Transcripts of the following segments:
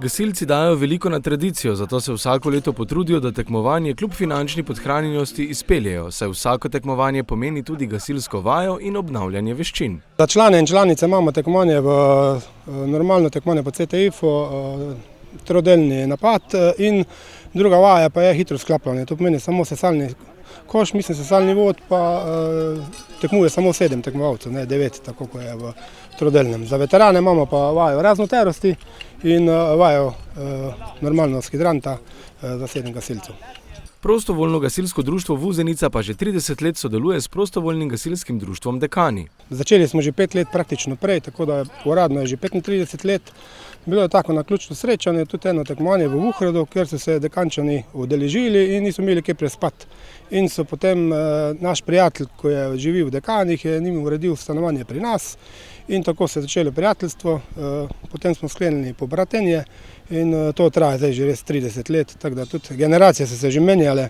Gasilci dajo veliko na tradicijo, zato se vsako leto potrudijo, da tekmovanje kljub finančni podhranjenosti izpeljejo, saj vsako tekmovanje pomeni tudi gasilsko vajo in obnavljanje veščin. Za člane in članice imamo tekmovanje normalno tekmovanje po CTIF-u, trodelni napad in druga vaja pa je hitro sklapljanje. To pomeni samo sesalni koš, sesalni vod pa tekmuje samo 7 tekmovalcev, ne 9, tako kot je v trodelnem. Za veterane imamo pa vajo raznoterosti in vajo normalno skidranta za 7 gasilcev. Prostovoljno gasilsko društvo Vuzenica pa že 30 let sodeluje s prostovoljnim gasilskim društvom Dekani. Začeli smo že 5 let praktično prej, tako da uradno je že 35 let. Bilo je tako naključno srečanje, tudi eno tekmovanje v Vuhredu, kjer so se Dekančani udeležili in niso imeli kje prespati. In so potem naš prijatelj, ko je živi v Dekanih, je njim uredil stanovanje pri nas in tako se je začelo prijateljstvo. Potem smo sklenili pobratenje in to traja zdaj že res 30 let, tako da tudi generacije so se že menjale.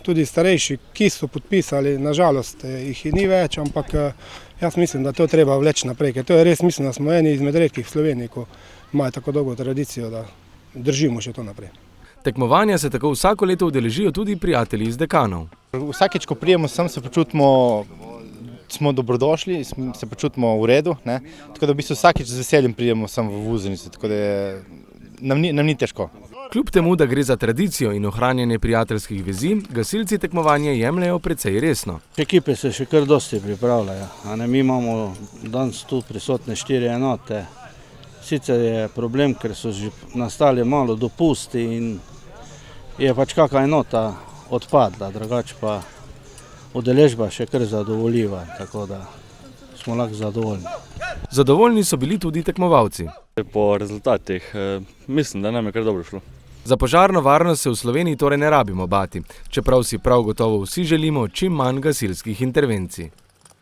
Tudi starejši, ki so podpisali, nažalost jih ni več, ampak jaz mislim, da to treba vleči naprej, ker to je res, mislim, da smo eni izmed redkih v Sloveniji, ko imajo tako dolgo tradicijo, da držimo še to naprej. Tekmovanja se tako vsako leto udeležijo tudi prijatelji iz Dekanov. Vsakeč, ko prijemo sem, se počutimo, smo dobrodošli, se počutimo v redu, ne? Tako da v bistvu vsakeč z veseljem prijemo sem v Vuzenico, tako da nam ni težko. Kljub temu, da gre za tradicijo in ohranjanje prijateljskih vezi, gasilci tekmovanje jemljejo precej resno. Ekipe se še kar dosti pripravljajo. Mi imamo danes tu prisotne 4 enote. Sicer je problem, ker so že nastali malo dopusti in je pač kakšna enota odpadla, drugače pa udeležba še kar zadovoljiva, tako da smo lahko zadovoljni. Zadovoljni so bili tudi tekmovalci. Po rezultatih mislim, da nam je kar dobro šlo. Za požarno varnost se v Sloveniji torej ne rabimo bati, čeprav si prav gotovo vsi želimo čim manj gasilskih intervencij.